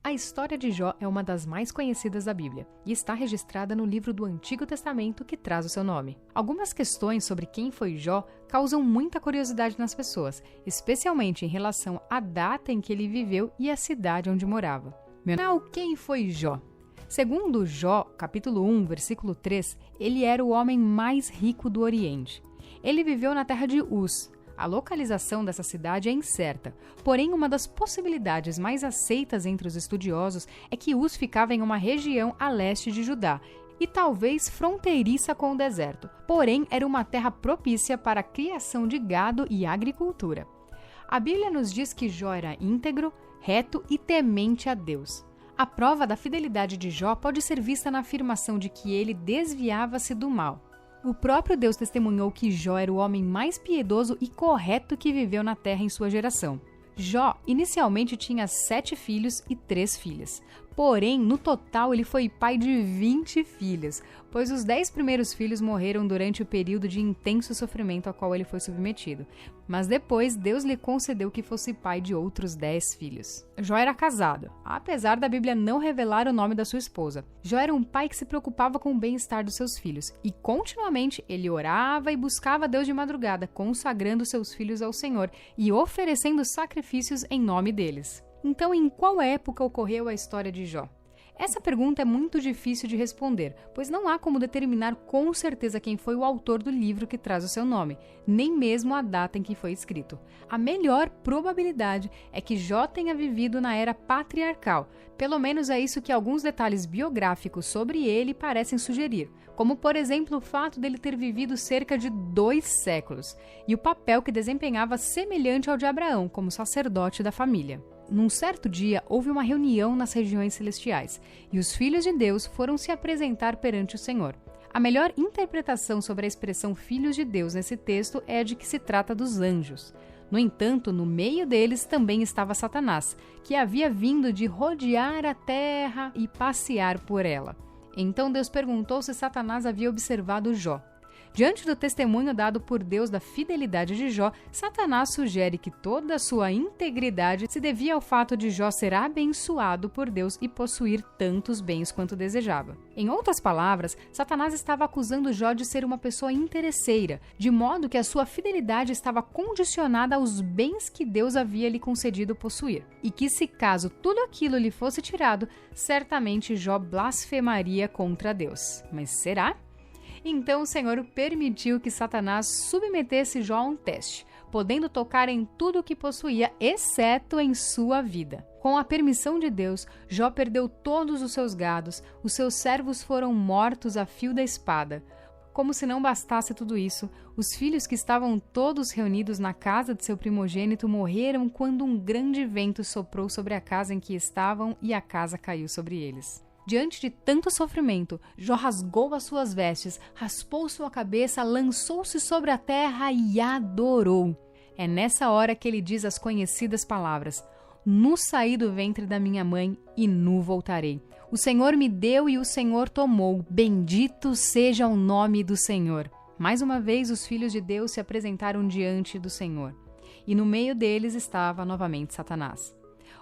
A história de Jó é uma das mais conhecidas da Bíblia e está registrada no livro do Antigo Testamento que traz o seu nome. Algumas questões sobre quem foi Jó causam muita curiosidade nas pessoas, especialmente em relação à data em que ele viveu e a cidade onde morava. Afinal, quem foi Jó? Segundo Jó, capítulo 1, versículo 3, ele era o homem mais rico do Oriente. Ele viveu na terra de Uz. A localização dessa cidade é incerta, porém uma das possibilidades mais aceitas entre os estudiosos é que Uz ficava em uma região a leste de Judá e talvez fronteiriça com o deserto, porém era uma terra propícia para a criação de gado e agricultura. A Bíblia nos diz que Jó era íntegro, reto e temente a Deus. A prova da fidelidade de Jó pode ser vista na afirmação de que ele desviava-se do mal. O próprio Deus testemunhou que Jó era o homem mais piedoso e correto que viveu na terra em sua geração. Jó inicialmente tinha 7 filhos e 3 filhas. Porém, no total, ele foi pai de 20 filhos, pois os 10 primeiros filhos morreram durante o período de intenso sofrimento ao qual ele foi submetido. Mas depois, Deus lhe concedeu que fosse pai de outros 10 filhos. Jó era casado, apesar da Bíblia não revelar o nome da sua esposa. Jó era um pai que se preocupava com o bem-estar dos seus filhos, e continuamente ele orava e buscava Deus de madrugada, consagrando seus filhos ao Senhor e oferecendo sacrifícios em nome deles. Então, em qual época ocorreu a história de Jó? Essa pergunta é muito difícil de responder, pois não há como determinar com certeza quem foi o autor do livro que traz o seu nome, nem mesmo a data em que foi escrito. A melhor probabilidade é que Jó tenha vivido na era patriarcal, pelo menos é isso que alguns detalhes biográficos sobre ele parecem sugerir, como por exemplo o fato dele ter vivido cerca de 2 séculos, e o papel que desempenhava semelhante ao de Abraão como sacerdote da família. Num certo dia, houve uma reunião nas regiões celestiais, e os filhos de Deus foram se apresentar perante o Senhor. A melhor interpretação sobre a expressão filhos de Deus nesse texto é a de que se trata dos anjos. No entanto, no meio deles também estava Satanás, que havia vindo de rodear a terra e passear por ela. Então Deus perguntou se Satanás havia observado Jó. Diante do testemunho dado por Deus da fidelidade de Jó, Satanás sugere que toda a sua integridade se devia ao fato de Jó ser abençoado por Deus e possuir tantos bens quanto desejava. Em outras palavras, Satanás estava acusando Jó de ser uma pessoa interesseira, de modo que a sua fidelidade estava condicionada aos bens que Deus havia lhe concedido possuir, e que se caso tudo aquilo lhe fosse tirado, certamente Jó blasfemaria contra Deus. Mas será? Então o Senhor permitiu que Satanás submetesse Jó a um teste, podendo tocar em tudo o que possuía, exceto em sua vida. Com a permissão de Deus, Jó perdeu todos os seus gados, os seus servos foram mortos a fio da espada. Como se não bastasse tudo isso, os filhos que estavam todos reunidos na casa de seu primogênito morreram quando um grande vento soprou sobre a casa em que estavam e a casa caiu sobre eles. Diante de tanto sofrimento, Jó rasgou as suas vestes, raspou sua cabeça, lançou-se sobre a terra e adorou. É nessa hora que ele diz as conhecidas palavras: "Nu saí do ventre da minha mãe e nu voltarei. O Senhor me deu e o Senhor tomou. Bendito seja o nome do Senhor." Mais uma vez, os filhos de Deus se apresentaram diante do Senhor. E no meio deles estava novamente Satanás.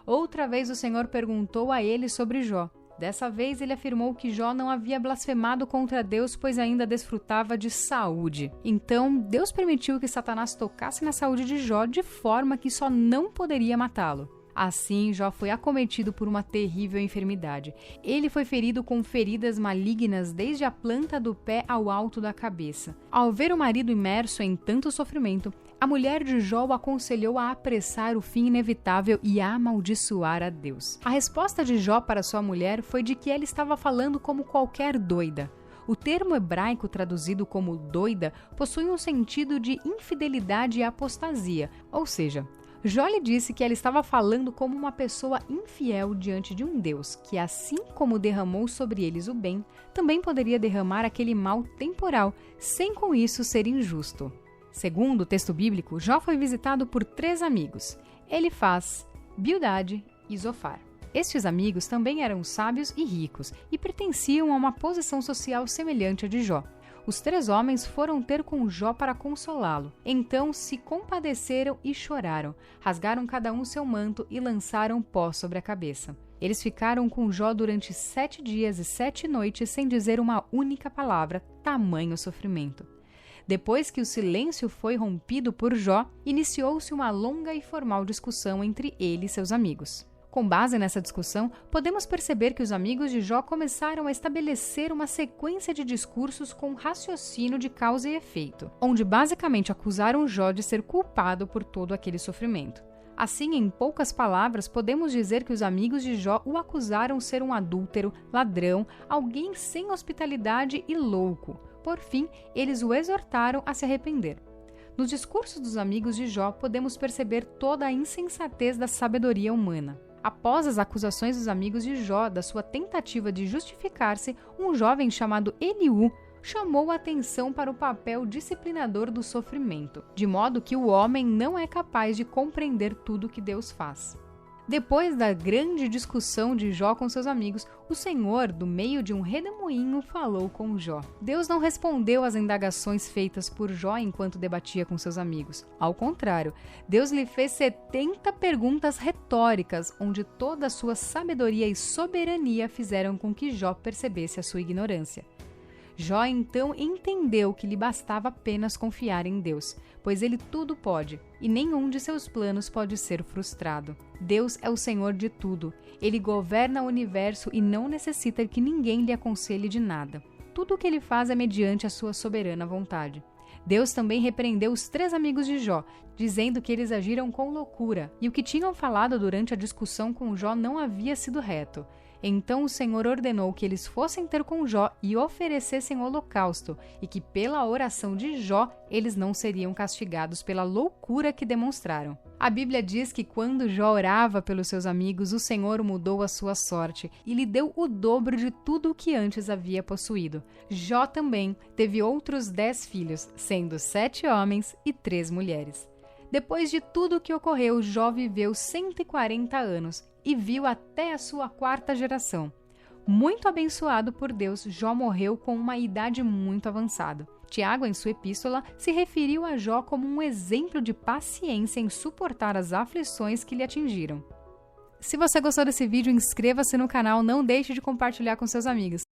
Outra vez o Senhor perguntou a ele sobre Jó. Dessa vez ele afirmou que Jó não havia blasfemado contra Deus, pois ainda desfrutava de saúde. Então, Deus permitiu que Satanás tocasse na saúde de Jó de forma que só não poderia matá-lo. Assim, Jó foi acometido por uma terrível enfermidade. Ele foi ferido com feridas malignas desde a planta do pé ao alto da cabeça. Ao ver o marido imerso em tanto sofrimento, a mulher de Jó o aconselhou a apressar o fim inevitável e a amaldiçoar a Deus. A resposta de Jó para sua mulher foi de que ela estava falando como qualquer doida. O termo hebraico traduzido como doida possui um sentido de infidelidade e apostasia, ou seja, Jó lhe disse que ela estava falando como uma pessoa infiel diante de um Deus que, assim como derramou sobre eles o bem, também poderia derramar aquele mal temporal, sem com isso ser injusto. Segundo o texto bíblico, Jó foi visitado por 3 amigos, Elifaz, Bildade e Zofar. Estes amigos também eram sábios e ricos e pertenciam a uma posição social semelhante à de Jó. Os 3 homens foram ter com Jó para consolá-lo. Então se compadeceram e choraram, rasgaram cada um seu manto e lançaram pó sobre a cabeça. Eles ficaram com Jó durante 7 dias e 7 noites sem dizer uma única palavra, tamanho sofrimento. Depois que o silêncio foi rompido por Jó, iniciou-se uma longa e formal discussão entre ele e seus amigos. Com base nessa discussão, podemos perceber que os amigos de Jó começaram a estabelecer uma sequência de discursos com raciocínio de causa e efeito, onde basicamente acusaram Jó de ser culpado por todo aquele sofrimento. Assim, em poucas palavras, podemos dizer que os amigos de Jó o acusaram de ser um adúltero, ladrão, alguém sem hospitalidade e louco. Por fim, eles o exortaram a se arrepender. Nos discursos dos amigos de Jó, podemos perceber toda a insensatez da sabedoria humana. Após as acusações dos amigos de Jó da sua tentativa de justificar-se, um jovem chamado Eliú chamou a atenção para o papel disciplinador do sofrimento, de modo que o homem não é capaz de compreender tudo o que Deus faz. Depois da grande discussão de Jó com seus amigos, o Senhor, do meio de um redemoinho, falou com Jó. Deus não respondeu às indagações feitas por Jó enquanto debatia com seus amigos. Ao contrário, Deus lhe fez 70 perguntas retóricas, onde toda a sua sabedoria e soberania fizeram com que Jó percebesse a sua ignorância. Jó então entendeu que lhe bastava apenas confiar em Deus, pois ele tudo pode, e nenhum de seus planos pode ser frustrado. Deus é o Senhor de tudo, ele governa o universo e não necessita que ninguém lhe aconselhe de nada. Tudo o que ele faz é mediante a sua soberana vontade. Deus também repreendeu os 3 amigos de Jó, dizendo que eles agiram com loucura, e o que tinham falado durante a discussão com Jó não havia sido reto. Então o Senhor ordenou que eles fossem ter com Jó e oferecessem holocausto, e que pela oração de Jó eles não seriam castigados pela loucura que demonstraram. A Bíblia diz que quando Jó orava pelos seus amigos, o Senhor mudou a sua sorte e lhe deu o dobro de tudo o que antes havia possuído. Jó também teve outros 10 filhos, sendo 7 homens e 3 mulheres. Depois de tudo o que ocorreu, Jó viveu 140 anos e viu até a sua 4ª geração. Muito abençoado por Deus, Jó morreu com uma idade muito avançada. Tiago, em sua epístola, se referiu a Jó como um exemplo de paciência em suportar as aflições que lhe atingiram. Se você gostou desse vídeo, inscreva-se no canal, não deixe de compartilhar com seus amigos.